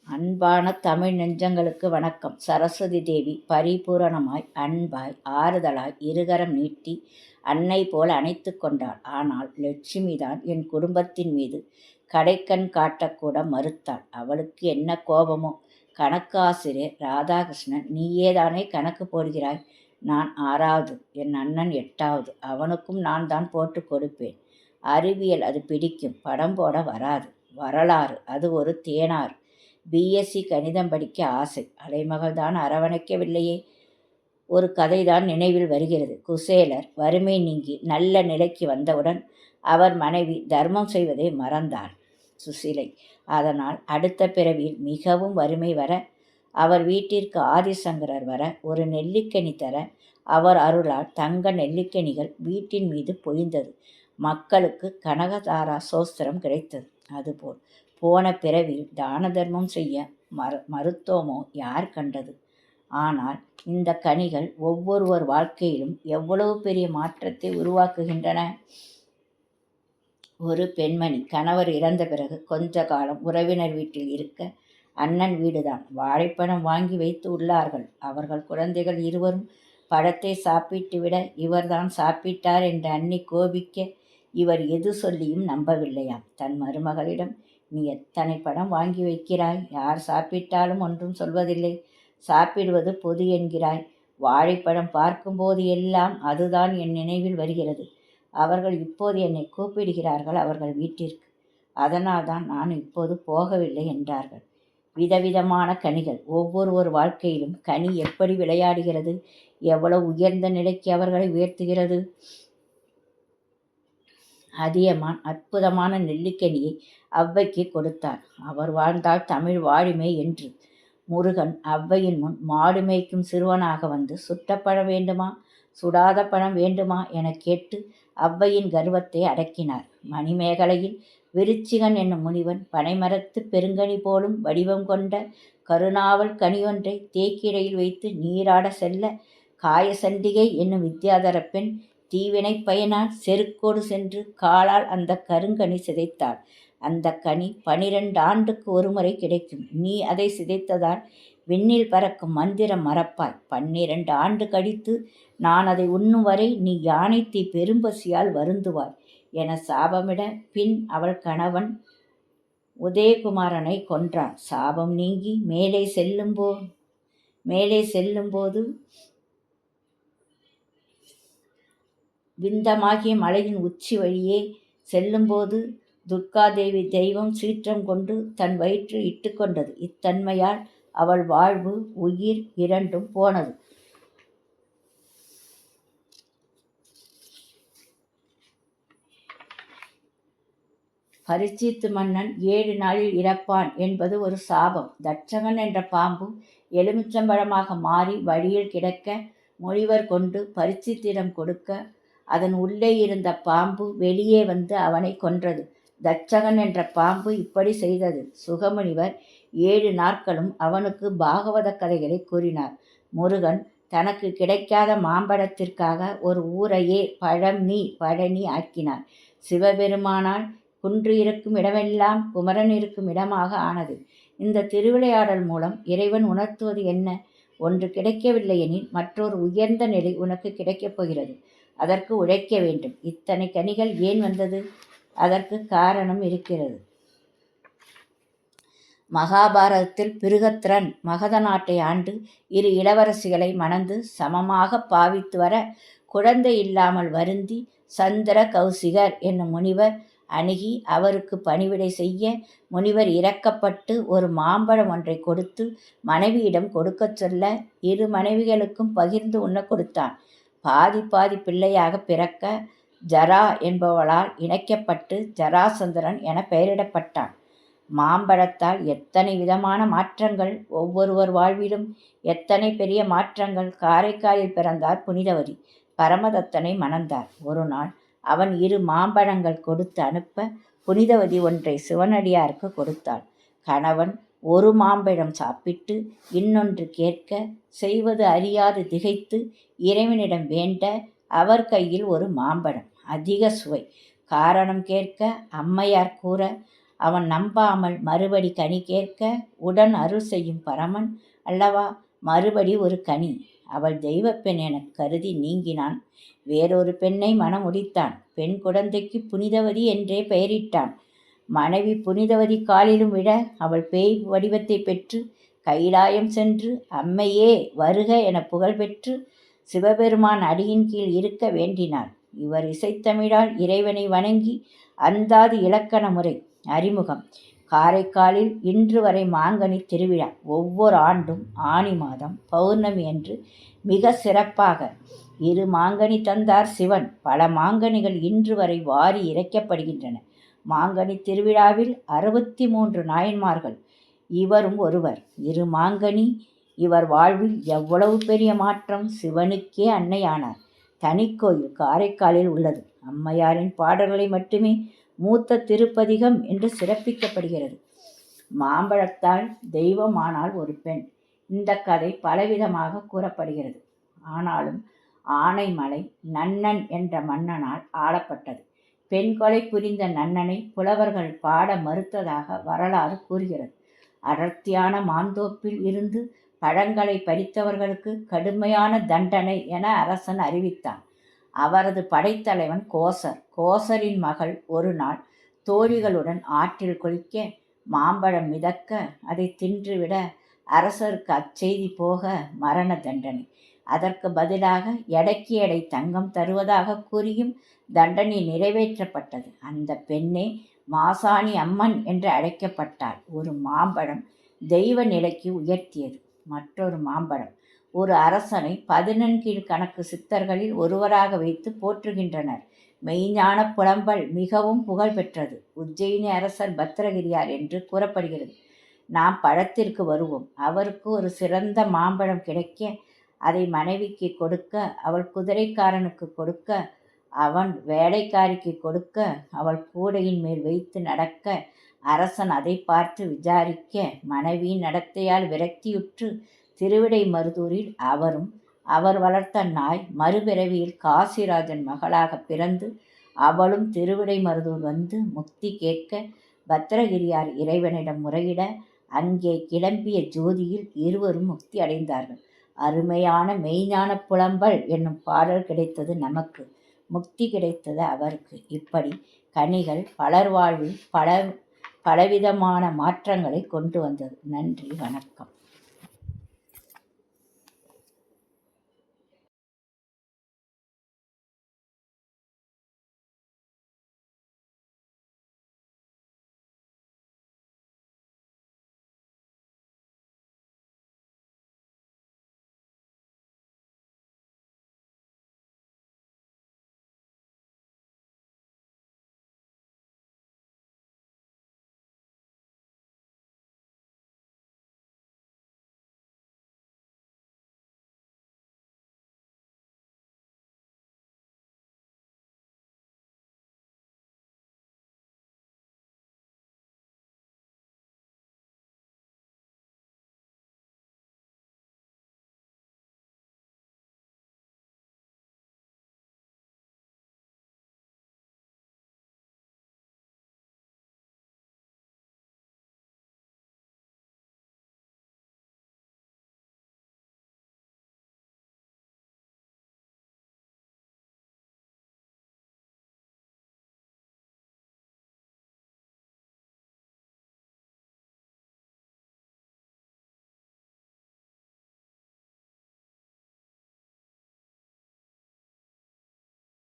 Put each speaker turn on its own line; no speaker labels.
அன்பான தமிழ் நெஞ்சங்களுக்கு வணக்கம். சரஸ்வதி தேவி பரிபூரணமாய் அன்பாய் ஆறுதலாய் இருகரம் நீட்டி அன்னை போல் அணைத்து கொண்டாள். ஆனால் லட்சுமிதான் என் குடும்பத்தின் மீது கடைக்கண் காட்டக்கூட மறுத்தாள். அவளுக்கு என்ன கோபமோ? கணக்கு ஆசிரியர் ராதாகிருஷ்ணன், நீயேதானே கணக்கு போடுகிறாய். நான் 6வது, என் அண்ணன் 8வது. அவனுக்கும் நான் தான் போட்டு கொடுப்பேன். அறிவியல் அது பிடிக்கும், படம் போட வராது. வரலாறு அது ஒரு தேனாறு. பிஎஸ்சி கணிதம் படிக்க ஆசை. அலைமகள்தான் அரவணைக்கவில்லையே. ஒரு கதைதான் நினைவில் வருகிறது. குசேலர் வறுமை நீங்கி நல்ல நிலைக்கு வந்தவுடன் அவர் மனைவி தர்மம் செய்வதை மறந்தார் சுசிலை. அதனால் அடுத்த பிறவியில் மிகவும் வறுமை வர, அவர் வீட்டிற்கு ஆதிசங்கரர் வர, ஒரு நெல்லிக்கனி தர, அவர் அருளால் தங்க நெல்லிக்கனிகள் வீட்டின் மீது பொழிந்தது. மக்களுக்கு கனகதாரா சோஸ்திரம் கிடைத்தது. அதுபோல் போன பிறவியில் தான தர்மம் செய்ய மறுத்தோமோ யார் கண்டது? ஆனால் இந்த கனிகள் ஒவ்வொருவர் வாழ்க்கையிலும் எவ்வளவு பெரிய மாற்றத்தை உருவாக்குகின்றன. ஒரு பெண்மணி கணவர் இறந்த பிறகு கொஞ்ச காலம் உறவினர் வீட்டில் இருக்க, அண்ணன் வீடுதான். வாழைப்பழம் வாங்கி வைத்து உள்ளார்கள். அவர்கள் குழந்தைகள் இருவரும் பழத்தை சாப்பிட்டுவிட, இவர்தான் சாப்பிட்டார் என்று அண்ணி கோபிக்க, இவர் எது சொல்லியும் நம்பவில்லையாம். தன் மருமகளிடம், நீ எத்தனை பழம் வாங்கி வைக்கிறாய்? யார் சாப்பிட்டாலும் ஒன்றும் சொல்வதில்லை. சாப்பிடுவது பொது என்கிறாய். வாழைப்பழம் பார்க்கும்போது எல்லாம் அதுதான் என் நினைவில் வருகிறது. அவர்கள் இப்போது என்னை கூப்பிடுகிறார்கள் அவர்கள் வீட்டிற்கு. அதனால்தான் நான் இப்போது போகவில்லை என்றார்கள். விதவிதமான கனிகள். ஒவ்வொருவர் வாழ்க்கையிலும் கனி எப்படி விளையாடுகிறது, எவ்வளவு உயர்ந்த நிலைக்கு அவர்களை உயர்த்துகிறது. அதியமான் அற்புதமான நெல்லிக்கனியை ஔவைக்கு கொடுத்தார். அவர் வாழ்ந்தால் தமிழ் வாழுமே என்று. முருகன் ஔவையின் முன் மாடு மேய்க்கும் சிறுவனாக வந்து, சுட்ட பழம் வேண்டுமா, சுடாத பழம் வேண்டுமா என கேட்டு ஔவையின் கர்வத்தை அடக்கினார். மணிமேகலையில் விருச்சிகன் என்னும் முனிவன் பனைமரத்து பெருங்கனி போலும் வடிவம் கொண்ட கருணாவல் கனியொன்றை தேக்கிடையில் வைத்து நீராட செல்ல, காயசண்டிகை என்னும் வித்யாதர பெண் தீவினை பயனால் செருக்கோடு சென்று காலால் அந்த கருங்கனி சிதைத்தாள். அந்த கனி 12 ஆண்டுக்கு ஒருமுறை கிடைக்கும். நீ அதை சிதைத்ததால் விண்ணில் பறக்கும் மந்திரம் மறப்பாய். 12 ஆண்டு கழித்து நான் அதை உண்ணும் வரை நீ யானைத்தீ பெரும்பசியால் வருந்துவாய் என சாபமிட, பின் அவள் கணவன் உதயகுமாரனை கொன்றான். சாபம் நீங்கி மேலே செல்லும்போது விந்தமாகிய மலையின் உச்சி வழியே செல்லும்போது துர்காதேவி தெய்வம் சீற்றம் கொண்டு தன் வயிற்றில் இட்டுக்கொண்டது. இத்தன்மையால் அவள் வாழ்வு உயிர் இரண்டும் போனது. பரீட்சித்து மன்னன் 7 நாளில் இறப்பான் என்பது ஒரு சாபம். தட்சகன் என்ற பாம்பு எலுமிச்சம்பழமாக மாறி வழியில் கிடக்க, முனிவர் கொண்டு பரீட்சித்திடம் கொடுக்க, அதன் உள்ளே இருந்த பாம்பு வெளியே வந்து அவனை கொன்றது. தட்சகன் என்ற பாம்பு இப்படி செய்தது. சுகமுனிவர் 7 நாட்களும் அவனுக்கு பாகவத கதைகளை கூறினார். முருகன் தனக்கு கிடைக்காத மாம்பழத்திற்காக ஒரு ஊரையே பழனி ஆக்கினார். சிவபெருமானால் குன்று இருக்கும் இடமெல்லாம் குமரன் இருக்கும் இடமாக ஆனது. இந்த திருவிளையாடல் மூலம் இறைவன் உணர்த்துவது என்ன? ஒன்று கிடைக்கவில்லை எனில் மற்றொரு உயர்ந்த நிலை உனக்கு கிடைக்கப் போகிறது. அதற்கு உழைக்க வேண்டும். இத்தனை கனிகள் ஏன் வந்தது? அதற்கு காரணம் இருக்கிறது. மகாபாரதத்தில் பிருகத்ரன் மகத நாட்டை ஆண்டு 2 இளவரசிகளை மணந்து சமமாக பாவித்து வர, குழந்தை இல்லாமல் வருந்தி சந்திர கௌசிகர் என்னும் முனிவர் அணுகி அவருக்கு பணிவிடை செய்ய, முனிவர் இரக்கப்பட்டு ஒரு மாம்பழம் ஒன்றை கொடுத்து மனைவியிடம் கொடுக்கச் சொல்ல, 2 மனைவிகளுக்கும் பகிர்ந்து உண்ண கொடுத்தான். பாதி பிள்ளையாக பிறக்க ஜரா என்பவளால் இணைக்கப்பட்டு ஜராசந்திரன் என பெயரிடப்பட்டான். மாம்பழத்தால் எத்தனை விதமான மாற்றங்கள் ஒவ்வொருவர் வாழ்விலும், எத்தனை பெரிய மாற்றங்கள். காரைக்காலில் பிறந்தார் புனிதவதி. பரமதத்தனை மணந்தார். ஒரு நாள் அவன் 2 மாம்பழங்கள் கொடுத்து அனுப்ப, புனிதவதி ஒன்றை சிவனடியாருக்கு கொடுத்தாள். கணவன் ஒரு மாம்பழம் சாப்பிட்டு இன்னொன்று கேட்க, செய்வது அறியாது திகைத்து இறைவனிடம் வேண்ட, அவர் கையில் ஒரு மாம்பழம், அதிக சுவை. காரணம் கேட்க அம்மையார் கூற, அவன் நம்பாமல் மறுபடி கனி கேட்க உடன் அருள் செய்யும் பரமன் அல்லவா மறுபடி ஒரு கனி. அவள் தெய்வப்பெண் எனக் கருதி நீங்கினான். வேறொரு பெண்ணை மணமுடித்தான். பெண் குழந்தைக்கு புனிதவதி என்றே பெயரிட்டான். மனைவி புனிதவதி காலிலும் விழ அவள் பேய் வடிவத்தை பெற்று கைலாயம் சென்று அம்மையே வருக என புகழ் பெற்று சிவபெருமான் அடியின் கீழ் இருக்க வேண்டினாள். இவர் இசைத்தமிழால் இறைவனை வணங்கி அந்தாதி இலக்கண முறை. அறிமுகம். காரைக்காலில் இன்று வரை மாங்கனி திருவிழா ஒவ்வொரு ஆண்டும் ஆனி மாதம் பௌர்ணமி அன்று மிக சிறப்பாக. 2 மாங்கனி தந்தார் சிவன். பல மாங்கனிகள் இன்று வரை வாரி இறைக்கப்படுகின்றன. மாங்கனி திருவிழாவில் 63 நாயன்மார்கள். இவரும் ஒருவர். 2 மாங்கனி. இவர் வாழ்வில் எவ்வளவு பெரிய மாற்றம். சிவனுக்கே அன்னையானார். தனிக்கோயில் காரைக்காலில் உள்ளது. அம்மையாரின் பாடல்களை மட்டுமே மூத்த திருப்பதிகம் என்று சிறப்பிக்கப்படுகிறது. மாம்பழத்தால் தெய்வமானாள் ஒரு பெண். இந்த கதை பலவிதமாக கூறப்படுகிறது. ஆனாலும் ஆனைமலை நன்னன் என்ற மன்னனால் ஆளப்பட்டது. பெண் கொலை புரிந்த நன்னனை புலவர்கள் பாட மறுத்ததாக வரலாறு கூறுகிறது. அடர்த்தியான மாந்தோப்பில் இருந்து பழங்களை பறித்தவர்களுக்கு கடுமையான தண்டனை என அரசன் அறிவித்தான். அவரது படைத்தலைவன் கோசர். கோசரின் மகள் ஒரு நாள் தோழிகளுடன் ஆற்றில் குளிக்க மாம்பழம் மிதக்க அதை தின்றுவிட அரசருக்கு அச்செய்தி போக மரண தண்டனை. அதற்கு பதிலாக எடைக்கு எடை தங்கம் தருவதாக கூறியும் தண்டனை நிறைவேற்றப்பட்டது. அந்த பெண்ணே மாசாணி அம்மன் என்று அழைக்கப்பட்டாள். ஒரு மாம்பழம் தெய்வ நிலைக்கு உயர்த்தியது. மற்றொரு மாம்பழம் ஒரு அரசனை 14 கணக்கு சித்தர்களில் ஒருவராக வைத்து போற்றுகின்றனர். மெய்ஞான புலம்பல் மிகவும் புகழ் பெற்றது. உஜ்ஜயினி அரசர் பத்திரகிரியார் என்று கூறப்படுகிறது. நாம் பழத்திற்கு வருவோம். அவருக்கு ஒரு சிறந்த மாம்பழம் கிடைக்க அதை மனைவிக்கு கொடுக்க, அவள் குதிரைக்காரனுக்கு கொடுக்க, அவன் வேலைக்காரிக்கு கொடுக்க, அவள் கூடையின் மேல் வைத்து நடக்க, அரசன் அதை பார்த்து விசாரிக்க, மனைவியின் நடத்தையால் விரக்தியுற்று திருவிடை மருதூரில் அவரும் அவர் வளர்த்த நாய் மறுபிறவியில் காசிராஜன் மகளாக பிறந்து அவளும் திருவிடை மருதூர் வந்து முக்தி கேட்க பத்திரகிரியார் இறைவனிடம் முறையிட அங்கே கிளம்பிய ஜோதியில் இருவரும் முக்தி அடைந்தார்கள். அருமையான மெய்ஞான புலம்பல் என்னும் பாடல் கிடைத்தது நமக்கு. முக்தி கிடைத்தது அவருக்கு. இப்படி கனிகள் பலர் வாழ்வில் பலவிதமான மாற்றங்களை கொண்டு வந்தது. நன்றி, வணக்கம்.